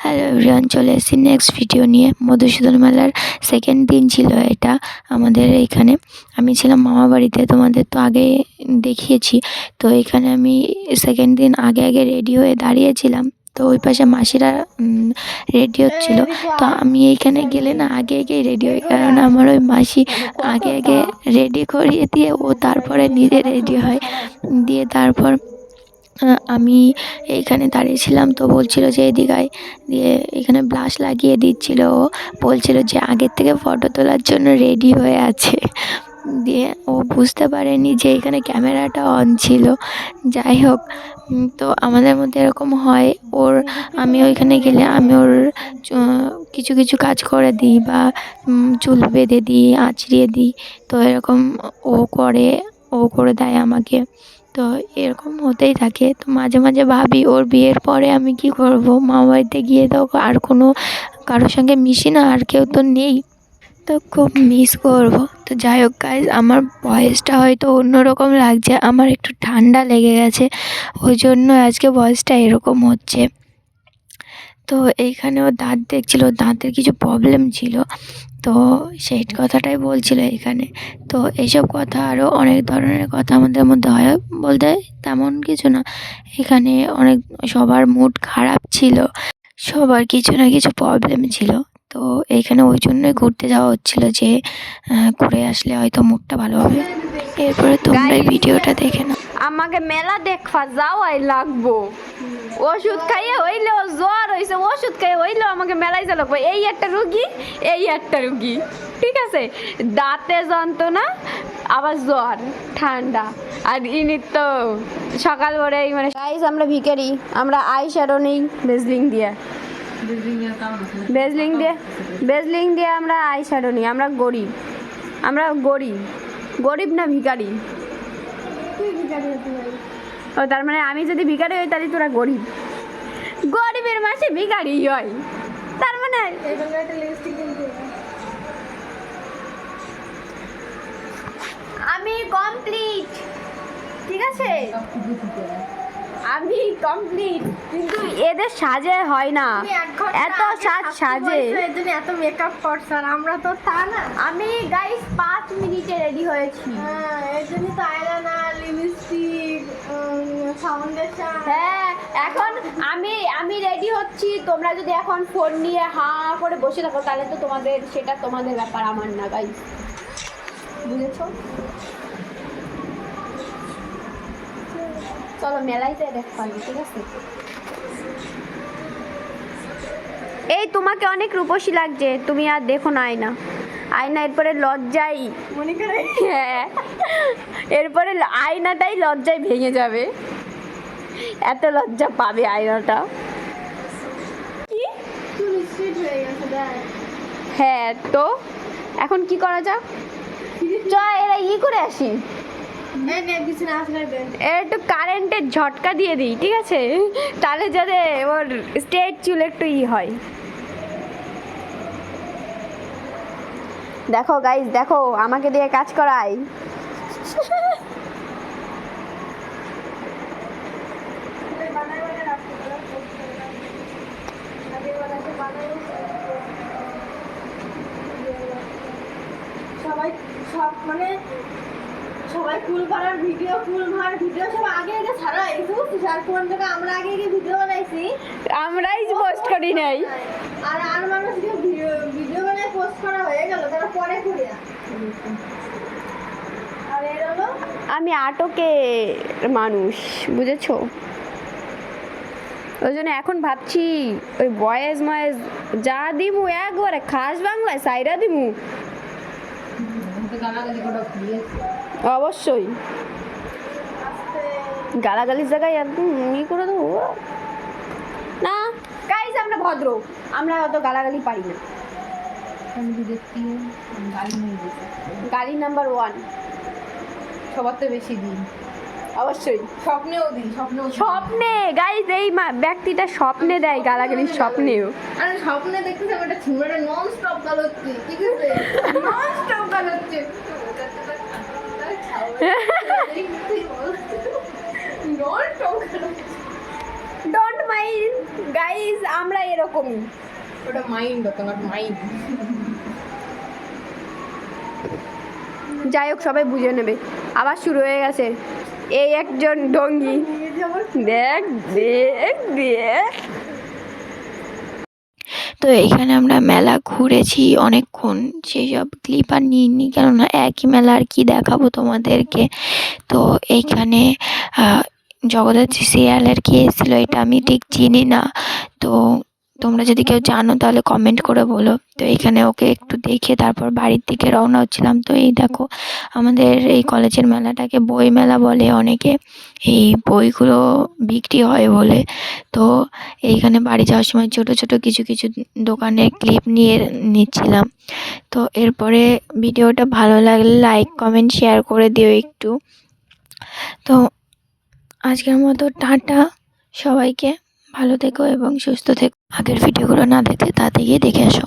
Hello everyone, চলে এসেছি next video নিয়ে। মধুসূদন মেলার সেকেন্ড দিন ছিল এটা আমাদের এইখানে। আমি ছিলাম মামা বাড়িতে, তোমাদের তো আগে দেখিয়েছি। তো এখানে আমি সেকেন্ড দিন আগে রেডি হয়ে দাঁড়িয়েছিলাম। তো ওই পাশে মাসিরা রেডি হচ্ছিল। তো আমি এইখানে গেলে না আগে রেডি হই, কারণ আমার ওই মাসি আগে রেডি করিয়ে দিয়ে ও তারপরে নিজে রেডি হয়। দিয়ে তারপর আমি এইখানে দাঁড়িয়েছিলাম। তো বলছিল যে এদিকে আয়। দিয়ে এখানে ব্লাশ লাগিয়ে দিচ্ছিল। ও বলছিল যে আগের থেকে ফটো তোলার জন্য রেডি হয়ে আছে। দিয়ে ও বুঝতে পারেনি যে এখানে ক্যামেরাটা অন ছিল। যাই হোক, তো আমাদের মধ্যে এরকম হয়। আমি ওইখানে গেলে আমি ওর কিছু কাজ করে দিই, বা চুল বেঁধে দিই, আঁচড়িয়ে দিই। তো এরকম ও করে দেয় আমাকে। তো এরকম হতেই থাকে। তো মাঝে মাঝে ভাবি ওর বিয়ের পরে আমি কি করব। মামা বাড়িতে গিয়ে তো আর কারোর সঙ্গে মিশি না, আর কেউ তো নেই। তো খুব মিস করব। তো যাই হোক গাইজ, আমার ভয়েসটা হয়তো অন্যরকম লাগছে, আমার একটু ঠান্ডা লেগে গেছে, ওই জন্য আজকে ভয়েসটা এরকম হচ্ছে। তো এইখানে ও দাঁত দেখছিল, দাঁতের কিছু প্রবলেম ছিল। তো সেই কথাটাই বলছিল এখানে। তো এইসব কথা আরও অনেক ধরনের কথা আমাদের মধ্যে হয়, বলতে তেমন কিছু না। এখানে সবার মুড খারাপ ছিল, সবার কিছু না কিছু প্রবলেম ছিল। তো এইখানে ওই জন্যই ঘুরতে যাওয়া হচ্ছিলো, যে ঘুরে আসলে হয়তো মুডটা ভালো হবে। এরপরে তোমরা এই ভিডিওটা দেখে নাও। আমাকে মেলা দেখবা যাওয়াই লাগবো। ওষুধ খাইয়ে হইলেও জ্বর হয়েছে, ওষুধ খাইয়ে হইলেও আমাকে মেলায় যা লাগবো। এই একটা রুগী, ঠিক আছে। দাঁতে যন্ত্রণা, আবার জ্বর, ঠান্ডা, আর ইনি তো সকাল ভোরেই মানে গাইস আমরা ভিখারি, আমরা আই শ্যাডো নেই বেজলিং দিয়ে আমরা আই শ্যাডো নিই। আমরা গরিব না ভিখারি। ও তার মানে আমি যদি ভিখারি হই তাহলে তোরা গরিবের মাসে ভিখারি হয়, তার মানে আমি কমপ্লিট, ঠিক আছে। আমি কমপ্লিট, কিন্তু এদের সাজে হয় না, এত সাজে এত মেকআপ করছ, আর আমরা তো তা না। আমি গাইস 5 মিনিটে রেডি হয়েছি। এর জন্য তো আইলাইনার, লিপস্টিক, ফাউন্ডেশন। হ্যাঁ, এখন আমি রেডি হচ্ছি। তোমরা যদি এখন ফোন নিয়ে করে বসে থাকো তাহলে তো সেটা তোমাদের ব্যাপার, আমার না গাইস, বুঝেছো? চলো মেলাইতে দেখবানি, ঠিক আছে। এই তোমাকে অনেক রূপসী লাগছে, তুমি আর দেখো না আয়না এরপরে লজ্জাই মনে করে। হ্যাঁ, এরপরে আয়নাটাই লজ্জায় ভেঙে যাবে, এত লজ্জা পাবে আয়নাটা। হ্যাঁ, তো এখন কি করা যাক? এরা করে আসি, একটু কারেন্টের ঝটকা দিয়ে দিই, ঠিক আছে, তাহলে যাতে ওর স্ট্রেট চুল একটু হয়। দেখো গাইস, দেখো আমাকে দিয়ে কাজ করাই। সবাই কুলভার ভিডিও সব আগে ছাড়া কোন জায়গায় আমরা আগে ভিডিও বানাইছি, আমরাই পোস্ট করি নাই। আর মানুষ ভিডিও বানায় পোস্ট করা হয়ে গেল, তারা পরে করি না। আর এর হলো আমি আটকে মানুষ, বুঝেছো? ওই জন্য এখন ভাবছি ওই বয়েজ যা দিমু একবারে খাস বাংলায় সাইরা দিমু। অবশ্যই গালাগালির জায়গায় একদম করে দেবো না। গাইস আমরা ভদ্র, আমরা অত গালাগালি পারি না। গালি নাম্বার 1, সবার তো বেশি দিন। অবশ্যই স্বপ্নে গাইস, এই ব্যক্তিটা স্বপ্নে দেয় গালাগালির, স্বপ্নেও। আরে স্বপ্নে দেখতেছি একটা ঝুমড়ে নন স্টপ গালাচ্ছে, ঠিক আছে, নন স্টপ গালাচ্ছে। ডোন্ট মাইন্ড গাইস, আমরা এরকমই। ওটা মাইন্ড, তোমার মাইন্ড। যাই হোক, সবাই বুঝে নেবে। আবার শুরু হয়ে গেছে। এই একজন ডঙ্গি, দেখ দেখ দেখ। তো এইখানে আমরা মেলা ঘুরেছি অনেকক্ষণ, সেই সব ক্লিপ আর নিইনি, কেননা একই মেলা আর কি দেখাবো তোমাদেরকে। তো এইখানে জগদ্ধাত্রী সিরিয়ালের কি এসেছিলো এটা আমি ঠিক চিনি না, তো তোমরা যদি কেউ জানো তাহলে কমেন্ট করে বলো। তো এইখানে ওকে একটু দেখে তারপর বাড়ির দিকে রওনা হচ্ছিলাম। তো এই দেখো, আমাদের এই কলেজের মেলাটাকে বই মেলা বলে অনেকে, এই বইগুলো বিক্রি হয় বলে। তো এইখানে বাড়ি যাওয়ার সময় ছোট ছোট কিছু কিছু দোকানের ক্লিপ নিয়ে নিচ্ছিলাম। তো এরপরে ভিডিওটা ভালো লাগলে লাইক কমেন্ট শেয়ার করে দিও একটু। তো আজকের মতো টাটা সবাইকে, ভালো থেকো এবং সুস্থ থেকো। আগের ভিডিওগুলো না দেখলে তাতে গিয়ে দেখে আসো।